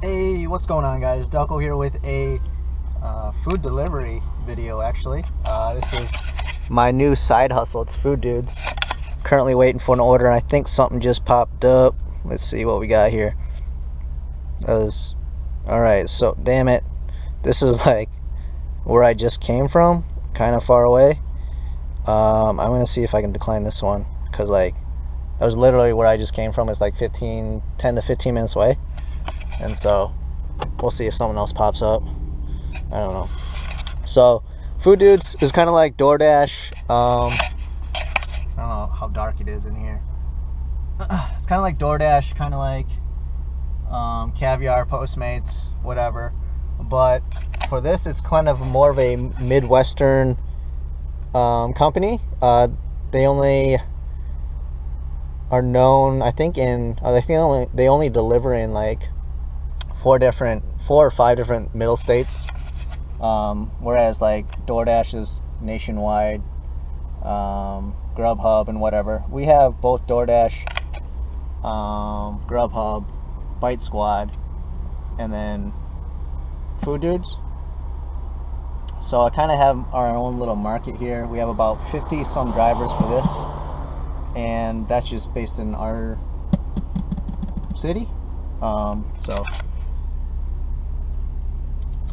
Hey, what's going on, guys? Delco here with a food delivery video, actually. This is my new side hustle. It's Food Dudes. Currently waiting for an order, and I think something just popped up. Let's see what we got here. Alright, so, damn it. This is like where I just came from, kind of far away. I'm going to see if I can decline this one, because, like, that was literally where I just came from. It's like 10 to 15 minutes away. And so we'll see if someone else pops up. I don't know. So Food Dudes is kind of like DoorDash. I don't know how dark it is in here. It's kind of like DoorDash, kind of like Caviar, Postmates, whatever. But for this, it's kind of more of a Midwestern company. They only are known, I think, they only deliver in like 4 or 5 different middle states, whereas like DoorDash is nationwide, Grubhub and whatever. We have both DoorDash, Grubhub, Bite Squad, and then Food Dudes. So I kind of have our own little market here. We have about 50 some drivers for this, and that's just based in our city. So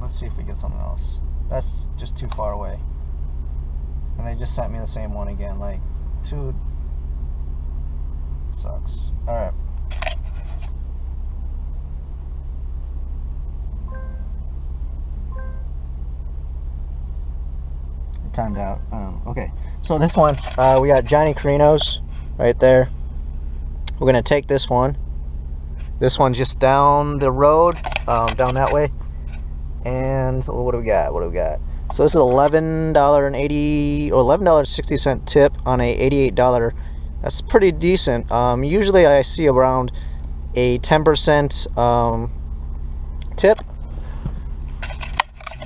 let's see if we get something else. That's just too far away. And they just sent me the same one again. Like, dude, sucks. Alright. Timed out. Okay. So this one, we got Johnny Carino's right there. We're going to take this one. This one's just down the road, down that way. And what do we got? So this is $11.80 or $11.60 tip on a $88. That's pretty decent. Usually I see around a 10% tip,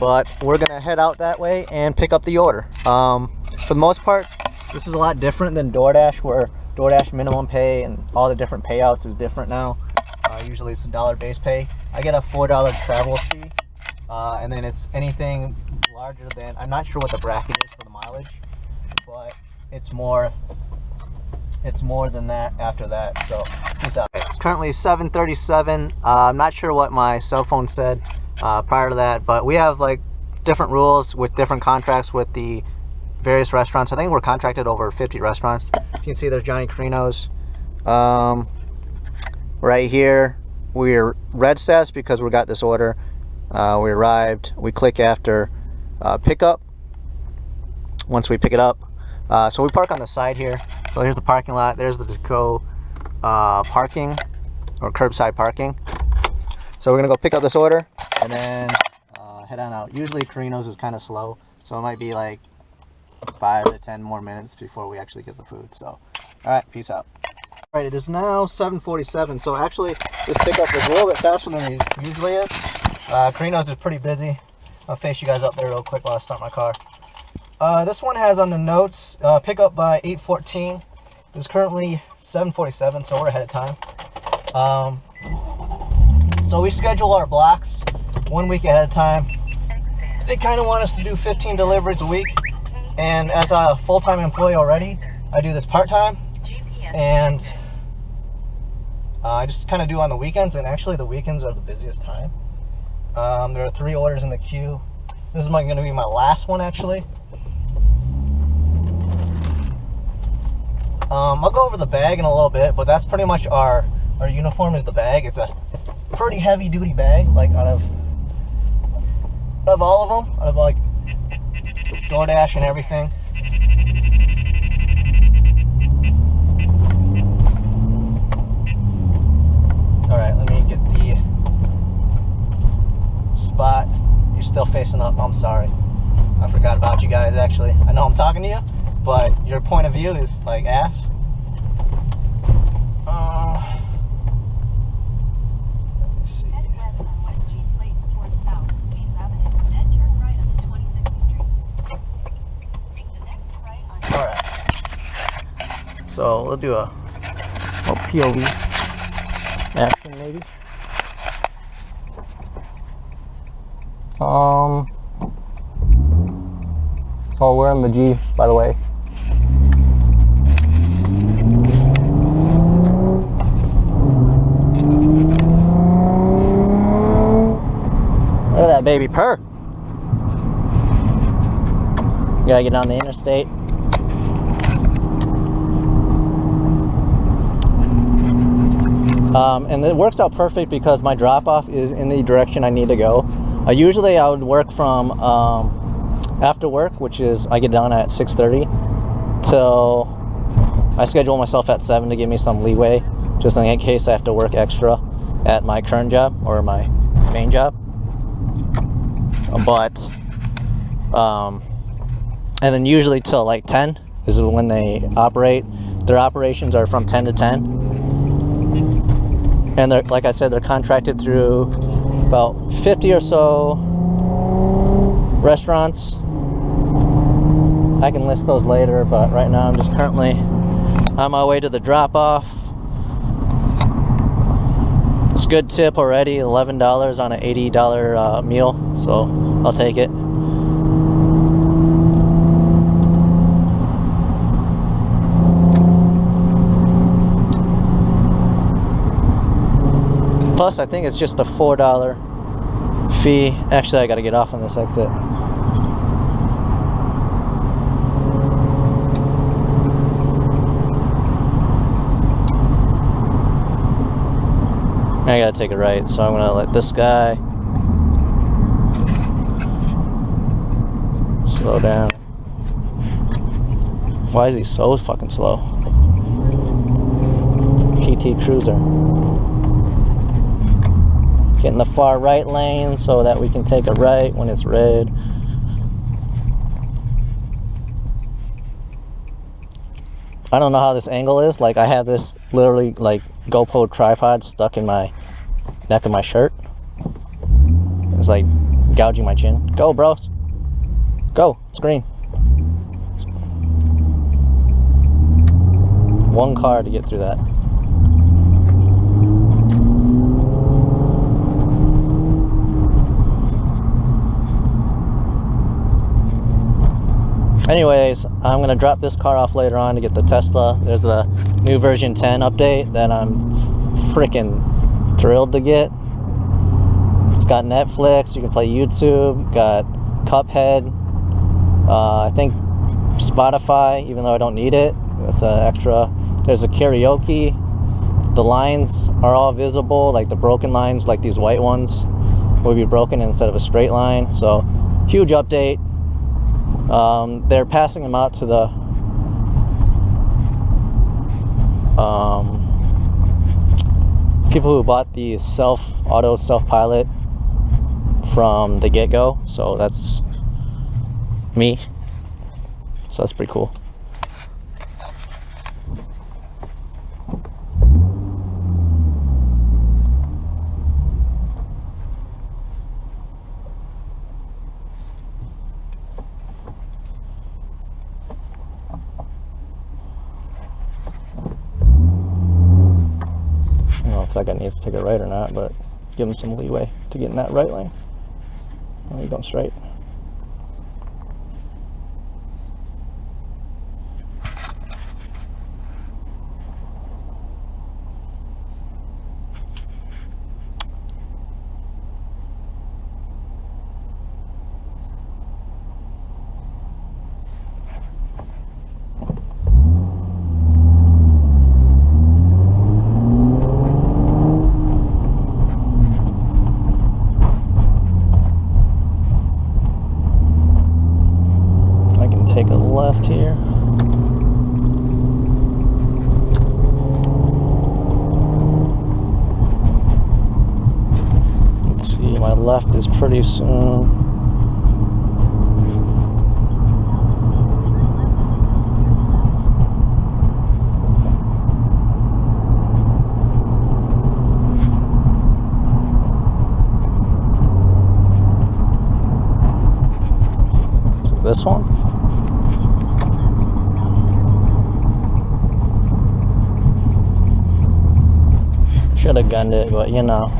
but we're gonna head out that way and pick up the order. For the most part, this is a lot different than DoorDash, where DoorDash minimum pay and all the different payouts is different now. Usually it's a $1 base pay. I get a $4 travel fee. And then it's anything larger than, I'm not sure what the bracket is for the mileage, but it's more than that after that. So peace out. It's currently 7:37. I'm not sure what my cell phone said prior to that, but we have like different rules with different contracts with the various restaurants. I think we're contracted over 50 restaurants. You can see there's Johnny Carino's right here. We're red status because we got this order. We arrived. We click after pickup once we pick it up. So we park on the side here. So here's the parking lot. There's the Deco parking, or curbside parking. So we're gonna go pick up this order and then head on out. Usually Carino's is kind of slow, so it might be like 5 to 10 more minutes before we actually get the food. So all right, peace out. All right, it is now 7:47. So actually this pickup is a little bit faster than it usually is. Carino's is pretty busy. I'll face you guys up there real quick while I start my car. This one has on the notes, pick up by 8:14. It's currently 7:47, so we're ahead of time. So we schedule our blocks 1 week ahead of time. They kind of want us to do 15 deliveries a week. And as a full-time employee already, I do this part-time. And I just kind of do on the weekends, and actually the weekends are the busiest time. There are 3 orders in the queue. This is going to be my last one, actually. I'll go over the bag in a little bit, but that's pretty much our uniform is the bag. It's a pretty heavy duty bag, like out of all of them, out of like DoorDash and everything. All right, let me get the spot. You're still facing up. I'm sorry, I forgot about you guys. Actually, I know I'm talking to you, but your point of view is like ass. Let me see. Head west on West Street Place towards south, Peace Avenue, then turn right onto 26th Street. Take the next right on. All right. So we'll do a POV action maybe. Oh, we're in the G, by the way. Look at that baby purr. Gotta get on the interstate. And it works out perfect because my drop-off is in the direction I need to go. Usually I would work from after work, which is I get done at 6:30 till I schedule myself at 7 to give me some leeway, just in case I have to work extra at my current job or my main job. But and then usually till like 10 is when they operate. Their operations are from 10 to 10. And they're, like I said, they're contracted through about 50 or so restaurants. I can list those later, but right now I'm just currently on my way to the drop-off. It's a good tip already, $11 on an $80 meal, so I'll take it. Plus, I think it's just a $4 fee. Actually, I gotta get off on this exit. I gotta take a right, so I'm gonna let this guy slow down. Why is he so fucking slow? PT Cruiser. Get in the far right lane so that we can take a right when it's red. I don't know how this angle is. Like, I have this literally like GoPro tripod stuck in my neck of my shirt. It's like gouging my chin. Go, bros. Go. It's green. One car to get through that. Anyways, I'm gonna drop this car off later on to get the Tesla. There's the new version 10 update that I'm freaking thrilled to get. It's got Netflix, you can play YouTube, got Cuphead, I think Spotify, even though I don't need it. That's an extra. There's a karaoke. The lines are all visible, like the broken lines, like these white ones will be broken instead of a straight line. So huge update. They're passing them out to the people who bought the auto self-pilot from the get-go, so that's me, so that's pretty cool. I don't know if that guy needs to take a right or not, but give him some leeway to get in that right lane. Oh, you're going straight. Take a left here. Let's see, my left is pretty soon. So this one. Should have gunned it, but you know.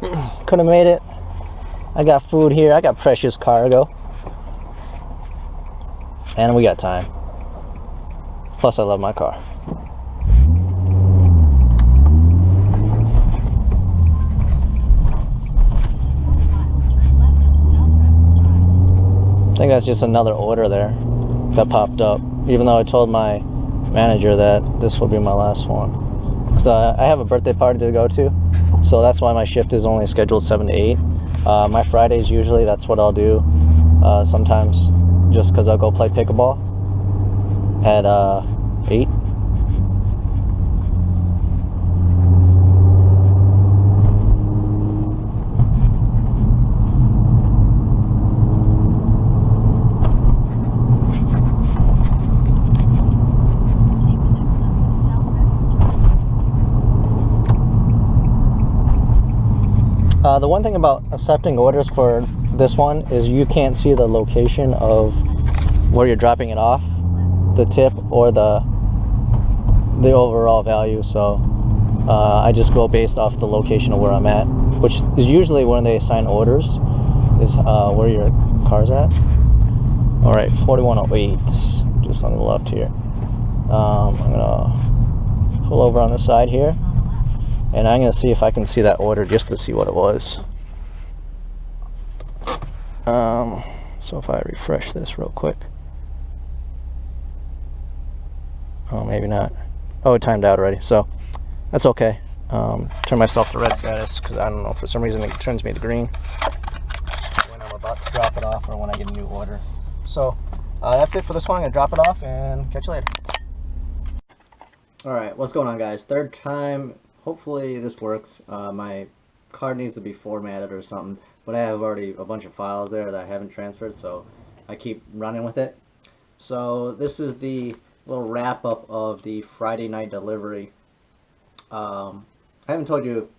Could have made it. I got food here. I got precious cargo. And we got time. Plus, I love my car. I think that's just another order there that popped up, even though I told my manager that this will be my last one. Because I have a birthday party to go to, so that's why my shift is only scheduled 7 to 8. My Fridays, usually, that's what I'll do sometimes, just because I'll go play pickleball at 8. The one thing about accepting orders for this one is you can't see the location of where you're dropping it off, the tip or the overall value. So I just go based off the location of where I'm at, which is usually when they assign orders, is where your car's at. All right, 4108, just on the left here. I'm gonna pull over on the side here. And I'm going to see if I can see that order just to see what it was. So if I refresh this real quick. Oh, maybe not. Oh, it timed out already. So that's okay. Turn myself to red status because I don't know, for some reason it turns me to green when I'm about to drop it off or when I get a new order. So that's it for this one. I'm going to drop it off and catch you later. Alright, what's going on, guys? Third time. Hopefully this works. My card needs to be formatted or something, but I have already a bunch of files there that I haven't transferred, so I keep running with it. So this is the little wrap up of the Friday night delivery. I haven't told you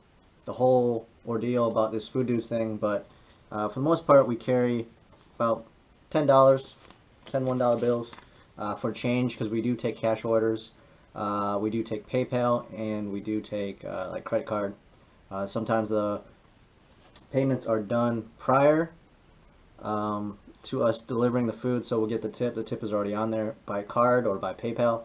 the whole ordeal about this Food Dudes thing, but for the most part we carry about $10, $10 $1 bills for change, because we do take cash orders. We do take PayPal, and we do take like credit card. Sometimes the payments are done prior to us delivering the food, so we'll get the tip. The tip is already on there by card or by PayPal.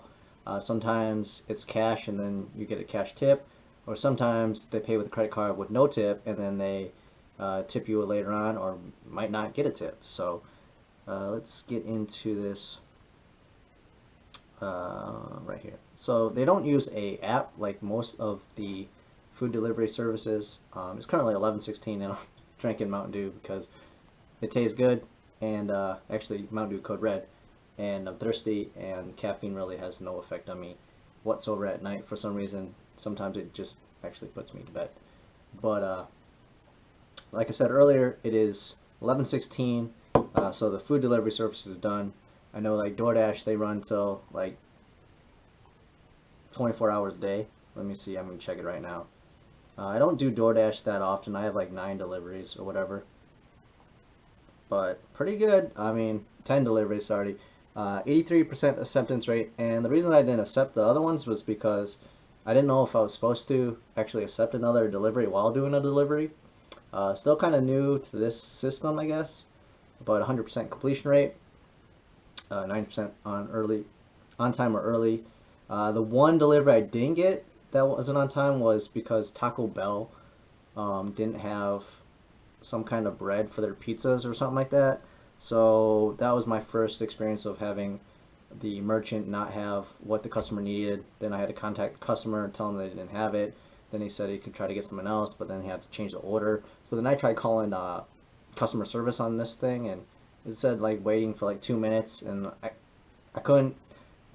Sometimes it's cash and then you get a cash tip, or sometimes they pay with a credit card with no tip and then they tip you later on, or might not get a tip. So let's get into this right here. So they don't use a app like most of the food delivery services. It's currently 11:16 and I'm drinking Mountain Dew because it tastes good, and actually Mountain Dew Code Red, and I'm thirsty, and caffeine really has no effect on me whatsoever at night. For some reason, sometimes it just actually puts me to bed. But like I said earlier, it is 11:16, so the food delivery service is done. I know like DoorDash, they run till like 24 hours a day. Let me see, I'm gonna check it right now. I don't do DoorDash that often. I have like 9 deliveries or whatever, but pretty good. I mean, 10 deliveries, sorry. 83% acceptance rate, and the reason I didn't accept the other ones was because I didn't know if I was supposed to actually accept another delivery while doing a delivery. Still kind of new to this system, I guess, but 100% completion rate, 90% on time or early. The one delivery I didn't get that wasn't on time was because Taco Bell didn't have some kind of bread for their pizzas or something like that. So that was my first experience of having the merchant not have what the customer needed. Then I had to contact the customer and tell them they didn't have it. Then he said he could try to get someone else, but then he had to change the order. So then I tried calling customer service on this thing, and it said like waiting for like 2 minutes, and I couldn't.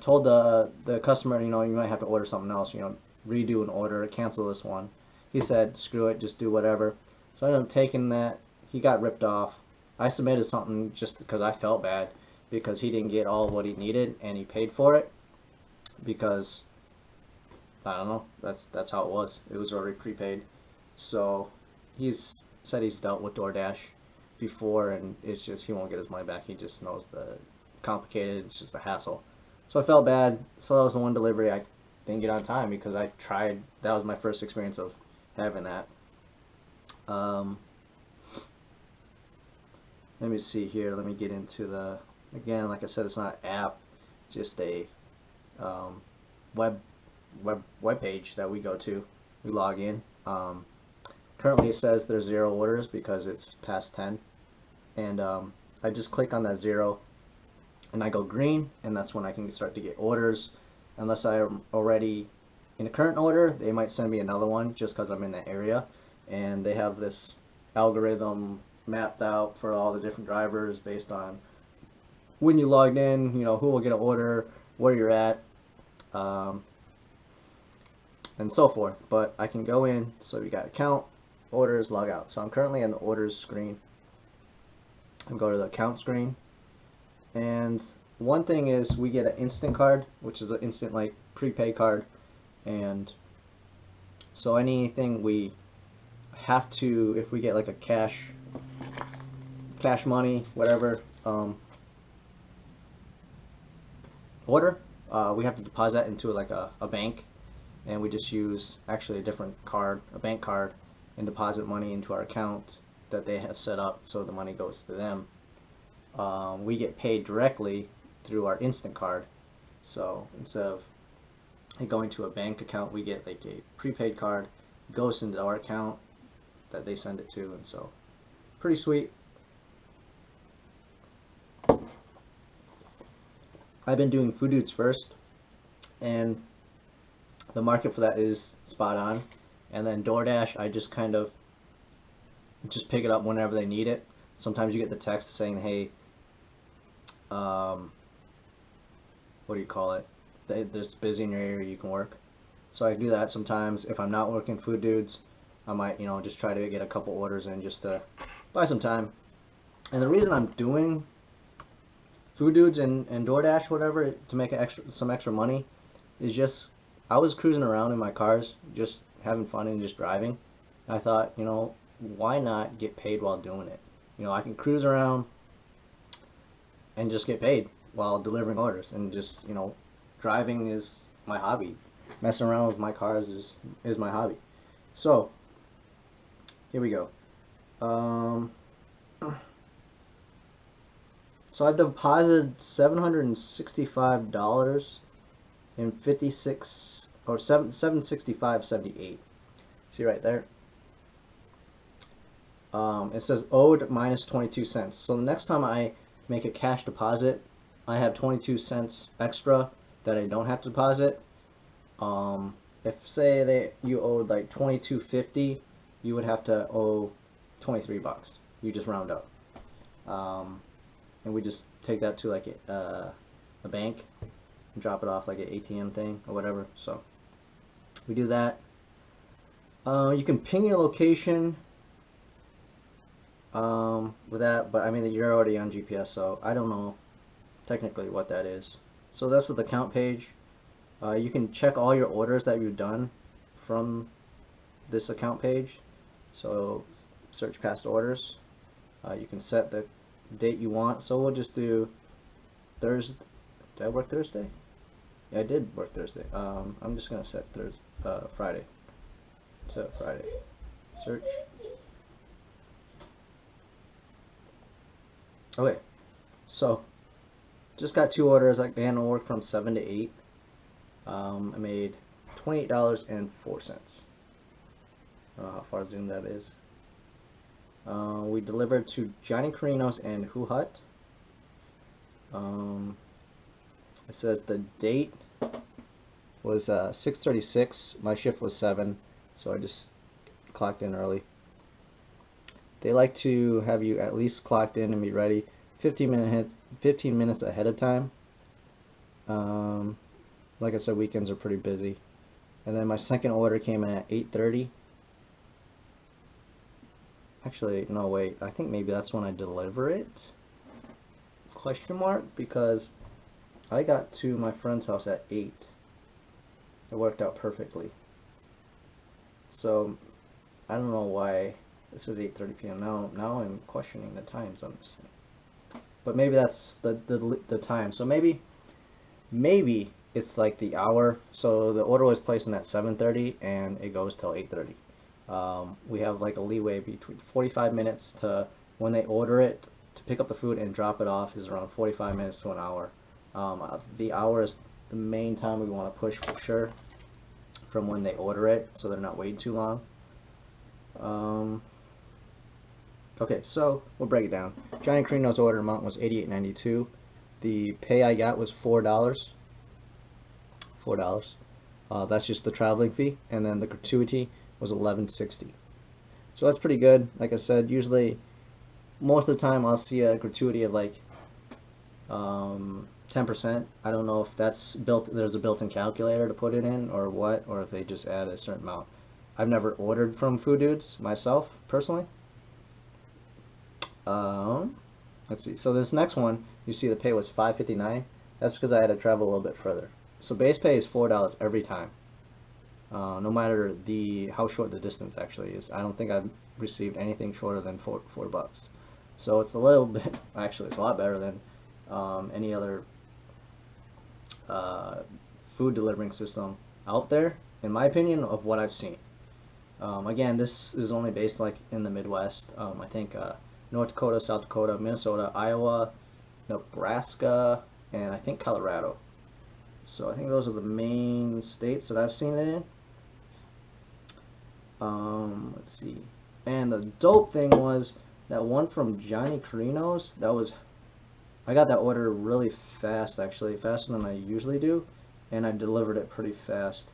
Told the customer, you know, you might have to order something else, you know, redo an order, cancel this one. He said, screw it, just do whatever. So I ended up taking that. He got ripped off. I submitted something just because I felt bad because he didn't get all what he needed and he paid for it because I don't know, that's how it was. It was already prepaid. So he's said he's dealt with DoorDash before, and it's just he won't get his money back. He just knows the complicated, it's just a hassle. So I felt bad. So that was the one delivery I didn't get on time because I tried. That was my first experience of having that. Um, let me see here. Let me get into the, again, like I said, it's not an app, just a um, web page that we go to. We log in. Currently it says there's 0 orders because it's past 10, and I just click on that 0 and I go green, and that's when I can start to get orders. Unless I'm already in a current order, they might send me another one just because I'm in that area, and they have this algorithm mapped out for all the different drivers based on when you logged in, you know, who will get an order, where you're at, and so forth. But I can go in, so you got account, orders, log out. So I'm currently in the orders screen. I'll go to the account screen, and one thing is we get an instant card, which is an instant like prepaid card, and so anything we have to, if we get like a cash money, whatever, order, we have to deposit that into like a bank, and we just use actually a different card, a bank card, and deposit money into our account that they have set up so the money goes to them. We get paid directly through our instant card, so instead of it going to a bank account, we get like a prepaid card, goes into our account that they send it to, and so pretty sweet. I've been doing Food Dudes first, and the market for that is spot on. And then DoorDash, I just kind of just pick it up whenever they need it. Sometimes you get the text saying, hey, what do you call it? There's busy in your area, you can work. So I do that sometimes. If I'm not working Food Dudes, I might, you know, just try to get a couple orders in just to buy some time. And the reason I'm doing Food Dudes and DoorDash, whatever, to make some extra money, is just I was cruising around in my cars, just having fun and just driving. I thought, you know, why not get paid while doing it? You know, I can cruise around and just get paid while delivering orders, and just, you know, driving is my hobby. Messing around with my cars is my hobby. So here we go. So I've deposited $765 and 56 or 765.78. See right there. It says owed minus 22 cents. So the next time I make a cash deposit, I have 22 cents extra that I don't have to deposit. If say you owed like 22.50, you would have to owe 23 bucks. You just round up. And we just take that to like a bank and drop it off like an ATM thing or whatever. So we do that. You can ping your location with that, but I mean you're already on GPS, so I don't know technically what that is. So that's the account page. You can check all your orders that you've done from this account page. So search past orders. You can set the date you want. So we'll just do Thursday. Did I work Thursday? Yeah, I did work Thursday. I'm just gonna set Friday. Set Friday. Search. Okay, so just got 2 orders. I began to work from 7 to 8. I made $28.04. I don't know how far zoom that is. We delivered to Johnny Carino's and Who Hut. It says the date was 6:36. My shift was 7, so I just clocked in early. They like to have you at least clocked in and be ready 15 minutes ahead of time. Like I said, weekends are pretty busy. And then my second order came in at 8:30. Actually, no, wait. I think maybe that's when I deliver it? Question mark? Because I got to my friend's house at 8. It worked out perfectly. So, I don't know why this is 8:30 p.m. Now I'm questioning the times on this thing. But maybe that's the time. So maybe it's like the hour. So the order was placed in at 7:30 and it goes till 8:30. We have like a leeway between 45 minutes to when they order it to pick up the food and drop it off is around 45 minutes to an hour. The hour is the main time we want to push for sure from when they order it, so they're not waiting too long. Okay, so we'll break it down. Johnny Carino's order amount was $88.92. The pay I got was $4. $4. That's just the traveling fee, and then the gratuity was $11.60. So that's pretty good. Like I said, usually most of the time I'll see a gratuity of like 10%. I don't know if that's built. There's a built-in calculator to put it in, or what, or if they just add a certain amount. I've never ordered from Food Dudes myself personally. Let's see. So this next one, you see the pay was $5.59. That's because I had to travel a little bit further. So base pay is $4 every time, no matter how short the distance actually is. I don't think I've received anything shorter than $4. So it's a little bit, actually, it's a lot better than any other food delivering system out there, in my opinion, of what I've seen. Again, this is only based like in the Midwest. I think North Dakota, South Dakota, Minnesota, Iowa, Nebraska, and I think Colorado. So I think those are the main states that I've seen it in. Let's see. And the dope thing was that one from Johnny Carino's, I got that order really fast, actually, faster than I usually do, and I delivered it pretty fast.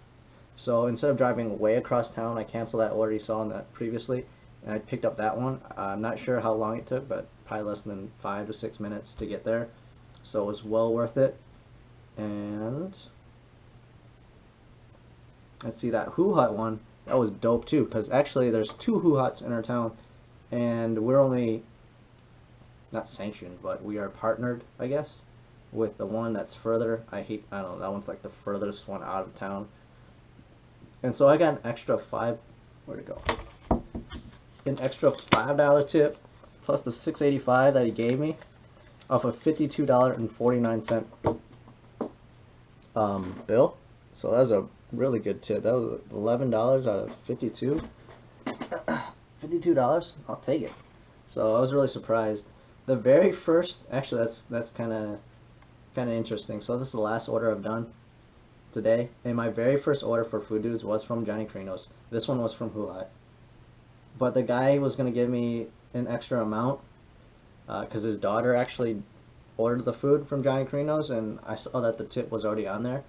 So instead of driving way across town, I canceled that order you saw on that previously, and I picked up that one. I'm not sure how long it took, but probably less than 5 to 6 minutes to get there. So it was well worth it. And let's see, that Who Hut one, that was dope too, because actually there's 2 Who Huts in our town, and we're only not sanctioned, but we are partnered, I guess, with the one that's further. I don't know, that one's like the furthest one out of town. And so I got an extra where'd it go? An extra $5 tip plus the $6.85 that he gave me off a $52.49 bill. So that was a really good tip. That was $11 out of 52. $52, I'll take it. So I was really surprised. The very first, actually, that's kind of interesting. So this is the last order I've done today, and my very first order for Food Dudes was from Johnny Carino's. This one was from Who Hut, but the guy was gonna give me an extra amount because his daughter actually ordered the food from Johnny Carino's, and I saw that the tip was already on there,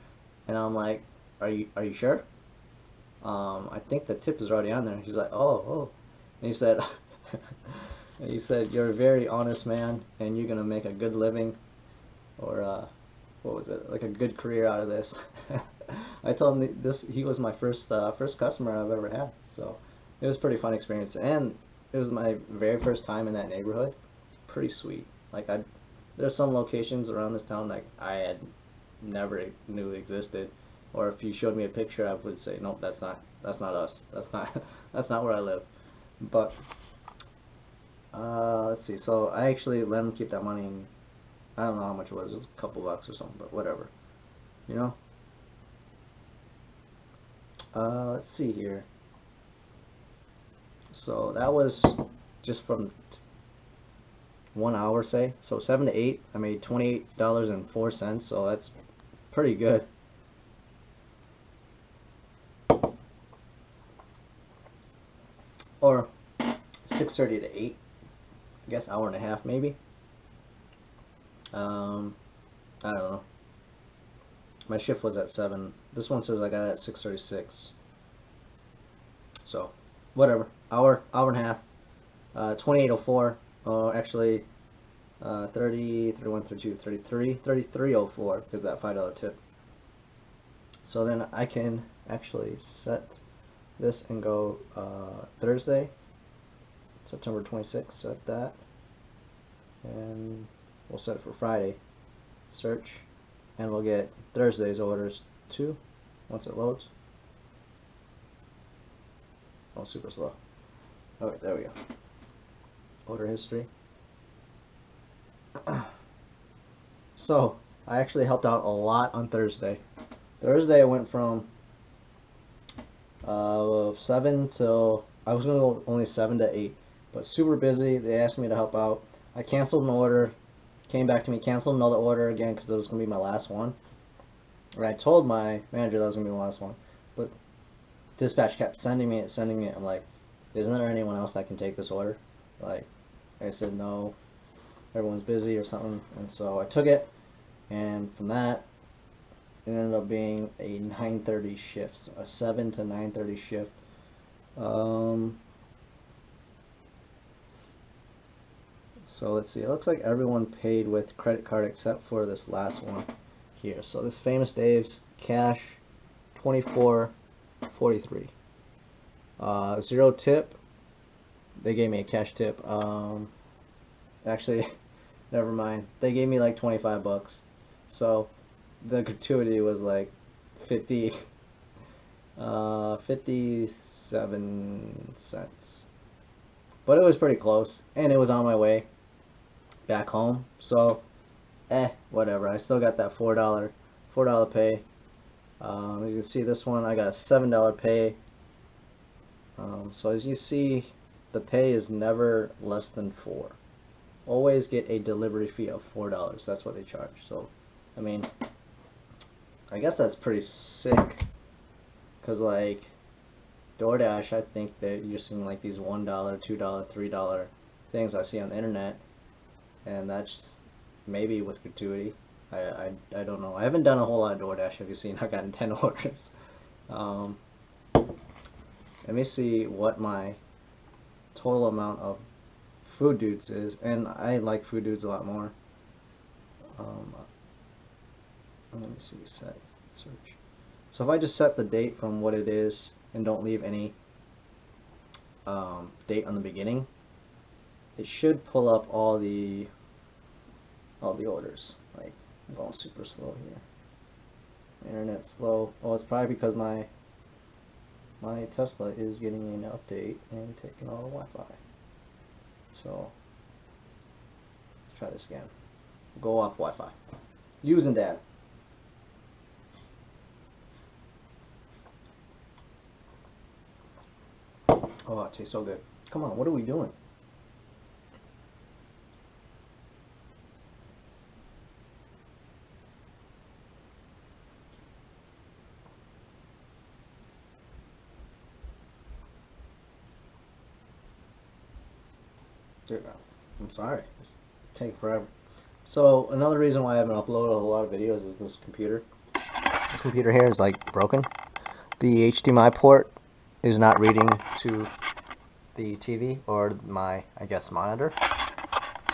and I'm like, are you sure? I think the tip is already on there. He's like, oh, and he said he said, you're a very honest man, and you're gonna make a good living, or what was it, like a good career out of this. I told him he was my first customer I've ever had, so it was a pretty fun experience, and it was my very first time in that neighborhood. Pretty sweet. Like there's some locations around this town that I had never knew existed, or if you showed me a picture, I would say, nope, that's not us. That's not where I live. But let's see. So I actually let him keep that money, and I don't know how much it was. It was a couple bucks or something, but whatever. You know? Let's see here. So that was just from 1 hour, say. So 7 to 8, I made $28.04, so that's pretty good. Or 6:30 to 8, I guess, hour and a half maybe. I don't know. My shift was at 7. This one says I got it at 6:36. So, whatever. Hour and a half. 28:04. Actually, 30, 31, 32, 33, 33:04 because that $5 tip. So then I can actually set this and go Thursday, September 26th. Set that, and we'll set it for Friday. Search, and we'll get Thursday's orders too once it loads. Oh, super slow. Okay, there we go. Order history. So I actually helped out a lot on Thursday. Thursday I went from 7 till I was gonna go only 7 to 8, but super busy. They asked me to help out. I canceled an order, came back to me, canceled another order again because it was gonna be my last one. And I told my manager that was gonna be my last one, but dispatch kept sending me it, sending me it. I'm like, isn't there anyone else that can take this order? Like, I said no, everyone's busy or something, and so I took it, and from that, it ended up being a 9:30 shift, so a 7 to 9:30 shift. Um, so let's see. It looks like everyone paid with credit card except for this last one here. So this Famous Dave's cash, 24.43. Zero tip. They gave me a cash tip. Actually, never mind. They gave me like 25 bucks. So the gratuity was like 57 cents. But it was pretty close, and it was on my way back home. So, whatever. I still got that $4 pay. You can see this one, I got a $7 pay. So as you see, the pay is never less than $4. Always get a delivery fee of $4. That's what they charge. So, I mean, I guess that's pretty sick. Cause like DoorDash, I think they're using like these $1, $2, $3 things I see on the internet, and that's maybe with gratuity. I don't know. I haven't done a whole lot of DoorDash. Have you seen? I got 10 orders. Let me see what my total amount of Food Dudes is, and I like Food Dudes a lot more. Let me see, set, search. So if I just set the date from what it is and don't leave any date on the beginning, it should pull up all the orders. Like, I'm going super slow here. Internet's slow. Oh, it's probably because my Tesla is getting an update and taking all the Wi-Fi. So let's try this again. Go off Wi-Fi. Using data. Oh, it tastes so good. Come on, what are we doing? Dude, I'm sorry. It's taking forever. So another reason why I haven't uploaded a whole lot of videos is this computer. This computer here is like broken. The HDMI port is not reading to the TV or my, I guess, monitor.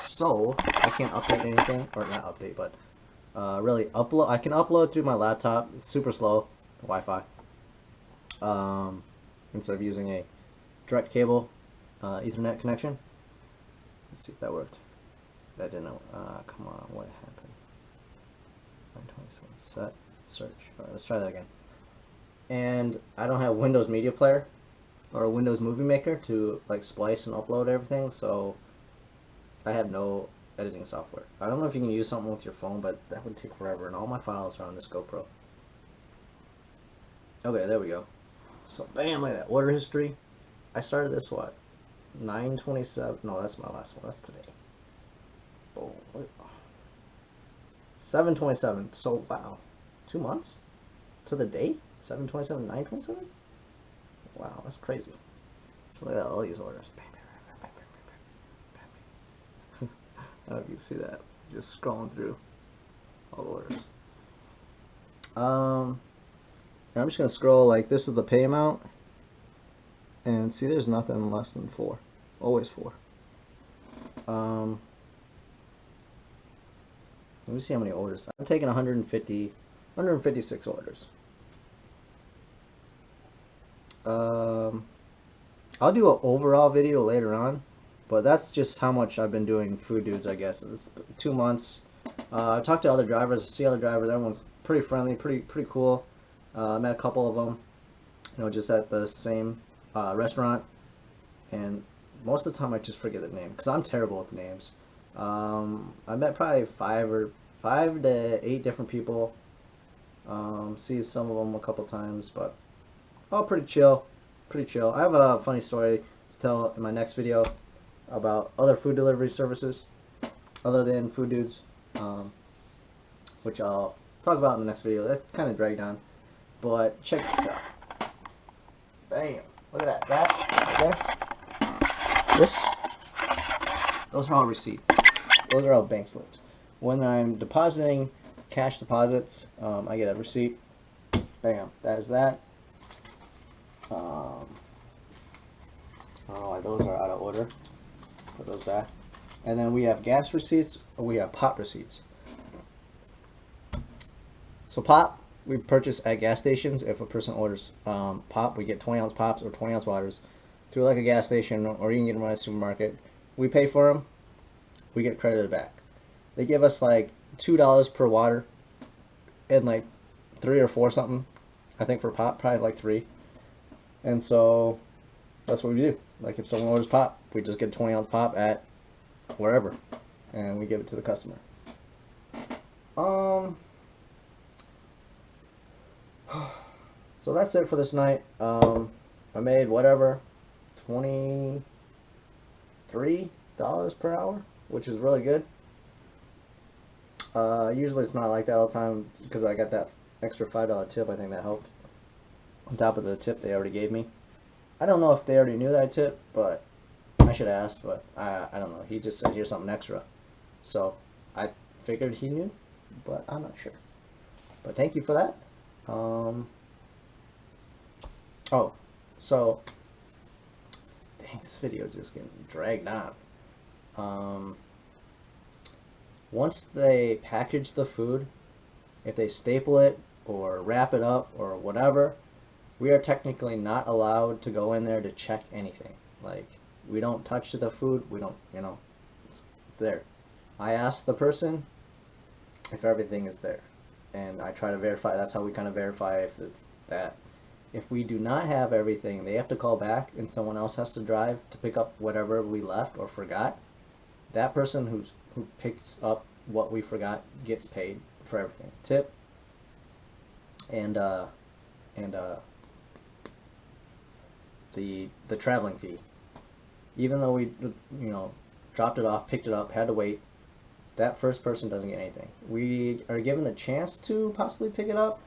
So I can't update anything, or not update, but really upload. I can upload through my laptop. It's super slow, Wi-Fi. Instead of using a direct cable Ethernet connection. Let's see if that worked. That didn't. Come on, what happened? 927 set search. All right, let's try that again. And I don't have Windows Media Player or a Windows Movie Maker to like splice and upload everything, so I have no editing software. I don't know if you can use something with your phone, but that would take forever, and all my files are on this GoPro. Okay, there we go. So bam, look at that order history. I started this what? 9/27. No, that's my last one. That's today. Oh, 7/27. So wow, 2 months to the date. 7/27, 9/27. Wow, that's crazy. So look at all these orders. Bam, bam, bam, bam, bam, bam, bam. I don't know if you can see that. Just scrolling through all the orders. I'm just gonna scroll like this is the pay amount, and see there's nothing less than 4. Always 4. Let me see how many orders. I'm taking 156 orders. I'll do an overall video later on, but that's just how much I've been doing Food Dudes, I guess. It's 2 months. I talked to other drivers, see other drivers. Everyone's pretty friendly, pretty cool. I met a couple of them, just at the same restaurant, and most of the time I just forget the name because I'm terrible with names. I met probably 5 to 8 different people. See some of them a couple times, but all pretty chill. pretty chill. I have a funny story to tell in my next video about other food delivery services other than Food Dudes, which I'll talk about in the next video. That kind of dragged on, but check this out. Bam! Look at that right there. This, those are all receipts. Those are all bank slips. When I'm depositing cash deposits, I get a receipt. Bam! That is that. I don't know why those are out of order. Put those back. And then we have gas receipts, or we have pop receipts. So pop, we purchase at gas stations. If a person orders pop, we get 20-ounce pops or 20-ounce waters through like a gas station, or you can get them at a supermarket. We pay for them, we get credited back. They give us like $2 per water and like 3 or 4 something. I think for pop, probably like 3. And so that's what we do. Like if someone orders pop, we just get 20-ounce pop at wherever, and we give it to the customer. So that's it for this night. I made whatever, $23 per hour, which is really good. Usually it's not like that all the time because I got that extra $5 tip. I think that helped on top of the tip they already gave me. I don't know if they already knew that I tipped, but I should have asked, but I don't know. He just said here's something extra. So I figured he knew, but I'm not sure. But thank you for that. Oh, so dang, this video is just getting dragged on. Once they package the food, if they staple it or wrap it up or whatever, we are technically not allowed to go in there to check anything. Like, we don't touch the food, we don't, you know, it's there. I ask the person if everything is there, and I try to verify. That's how we kind of verify if it's that. If we do not have everything, they have to call back, and someone else has to drive to pick up whatever we left or forgot. That person who picks up what we forgot gets paid for everything. Tip and the traveling fee. Even though we, you know, dropped it off, picked it up, had to wait, that first person doesn't get anything. We are given the chance to possibly pick it up,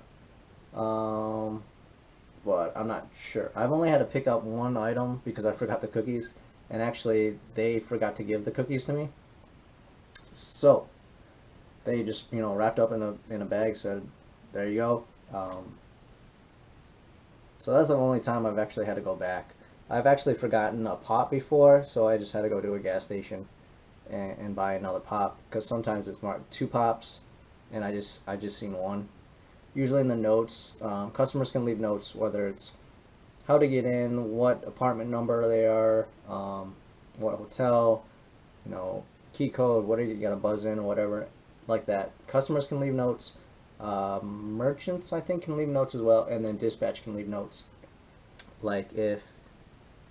but I'm not sure. I've only had to pick up one item because I forgot the cookies, and actually they forgot to give the cookies to me. So they just, you know, wrapped up in a bag, said, there you go. So that's the only time I've actually had to go back. I've actually forgotten a pop before, so I just had to go to a gas station and buy another pop, because sometimes it's marked 2 pops and I just seen 1. Usually in the notes, customers can leave notes, whether it's how to get in, what apartment number they are, what hotel, you know, key code, what are you gotta buzz in or whatever like that. Customers can leave notes. Merchants, I think, can leave notes as well, and then dispatch can leave notes. Like if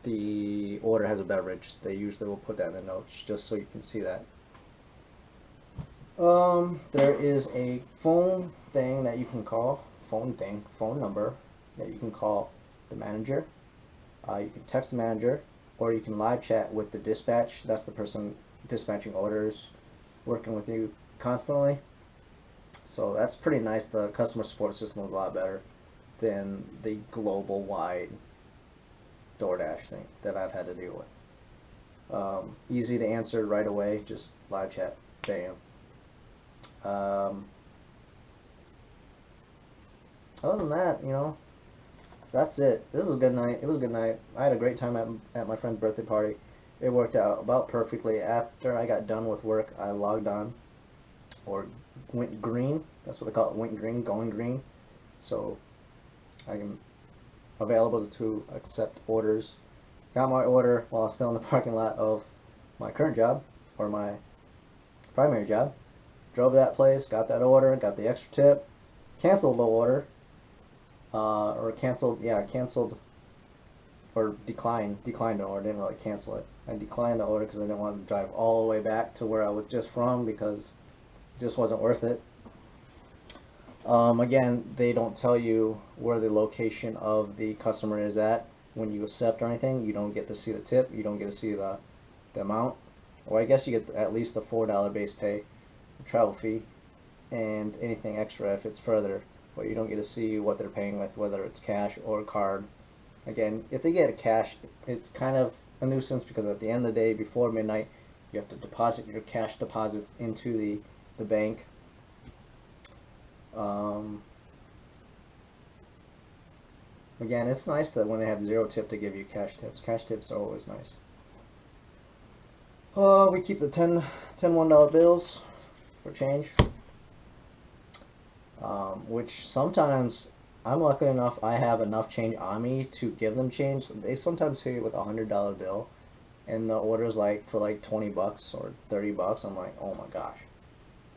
the order has a beverage, they usually will put that in the notes just so you can see that. There is a phone thing that you can call, phone number that you can call the manager. You can text the manager, or you can live chat with the dispatch. That's the person dispatching orders, working with you constantly. So that's pretty nice. The customer support system is a lot better than the global wide DoorDash thing that I've had to deal with. Easy to answer right away, just live chat, bam. Other than that, you know, that's it. This is a good night. It was a good night. I had a great time at my friend's birthday party. It worked out about perfectly. After I got done with work, I logged on, or went green. That's what they call it, went green, going green. So I am available to accept orders. Got my order while I was still in the parking lot of my current job, or my primary job. Drove to that place, got that order, got the extra tip, canceled the order, canceled or declined the order. Didn't really cancel it. I declined the order because I didn't want to drive all the way back to where I was just from, because it just wasn't worth it. Again, they don't tell you where the location of the customer is at. when you accept or anything, you don't get to see the tip. You don't get to see the amount. Or I guess you get at least the $4 base pay, travel fee, and anything extra if it's further. But you don't get to see what they're paying with, whether it's cash or card. Again, if they get a cash, it's kind of a nuisance because at the end of the day, before midnight, you have to deposit your cash deposits into the bank. Again, it's nice that when they have zero tip to give you cash tips. Cash tips are always nice. We keep the 10 $1 bills for change. Which sometimes I'm lucky enough I have enough change on me to give them change. They sometimes pay with a $100 bill, and the order's like for like $20 or $30. I'm like, oh my gosh.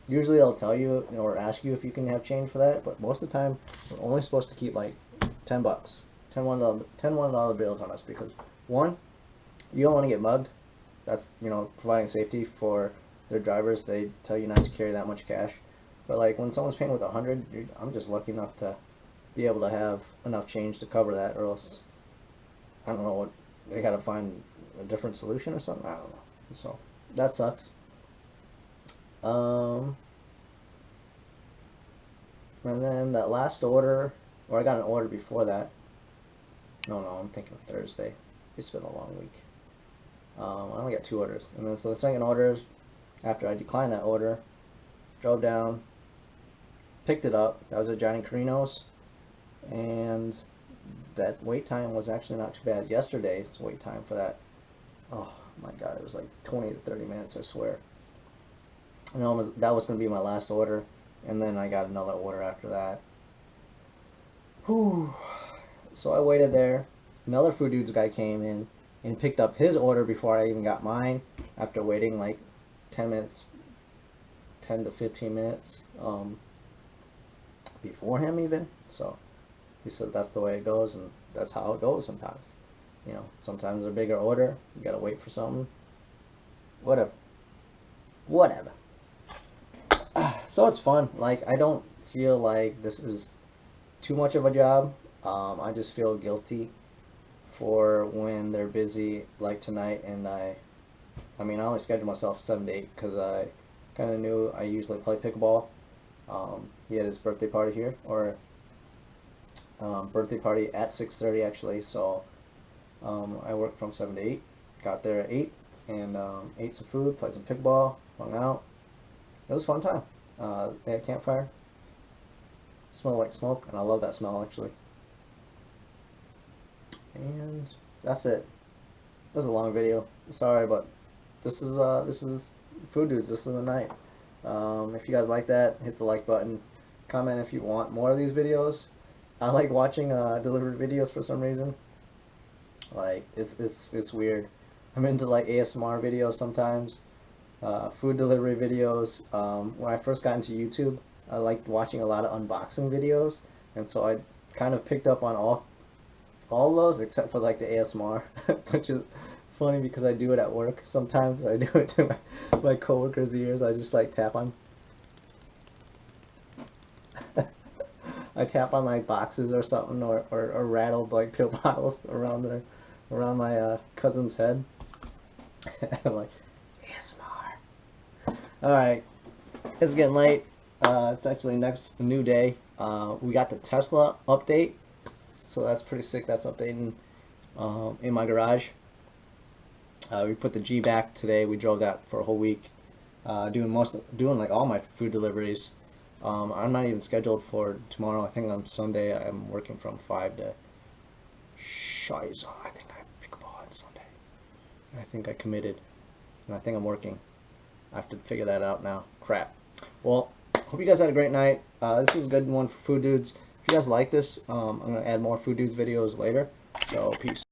Usually they'll tell you or ask you if you can have change for that, but most of the time we're only supposed to keep like $10, $1 bills on us because one, you don't want to get mugged. That's providing safety for their drivers. They tell you not to carry that much cash. But like when someone's paying with 100, I'm just lucky enough to be able to have enough change to cover that, or else I don't know what they gotta find a different solution or something. I don't know. So that sucks. And then that last order, or I got an order before that. No, I'm thinking Thursday. It's been a long week. I only got 2 orders, and then so the second order, after I declined that order, drove down, picked it up. That was at Johnny Carino's, and that wait time was actually not too bad. Yesterday's wait time for that, oh my god, it was like 20 to 30 minutes, I swear. And that was going to be my last order, and then I got another order after that. Whew. So I waited there. Another Food Dudes guy came in and picked up his order before I even got mine, after waiting like 10 to 15 minutes before him even. So he said that's the way it goes, and that's how it goes sometimes. Sometimes a bigger order, you gotta wait for something. Whatever. So it's fun. Like, I don't feel like this is too much of a job. I just feel guilty for when they're busy like tonight, and I only scheduled myself 7 to 8 because I kind of knew I usually play pickleball. He had his birthday party here, or birthday party at 6:30 actually, so I worked from 7 to 8, got there at 8, and ate some food, played some pickleball, hung out. It was a fun time. They had a campfire, smelled like smoke, and I love that smell actually. And that's it. This is a long video. I'm sorry, but this is Food Dudes. This is the night. If you guys like that, hit the like button. Comment if you want more of these videos. I like watching delivery videos for some reason. Like it's weird. I'm into like ASMR videos sometimes. Food delivery videos. When I first got into YouTube, I liked watching a lot of unboxing videos, and so I kind of picked up on all those except for like the ASMR, which is funny because I do it at work. Sometimes I do it to my coworkers' ears. I just like tap on. I tap on like boxes or something, or rattle like pill bottles around my cousin's head. I'm like, ASMR. Alright, it's getting late. It's actually new day. We got the Tesla update, so that's pretty sick. That's updating in my garage. We put the G back today. We drove that for a whole week, doing like all my food deliveries. I'm not even scheduled for tomorrow. I think on Sunday I'm working from 5 to Shiza. I think I pick a ball on Sunday. I think I committed, and I think I'm working. I have to figure that out now. Crap. Well, hope you guys had a great night. This was a good one for Food Dudes. If you guys like this, I'm going to add more Food Dudes videos later. So, peace.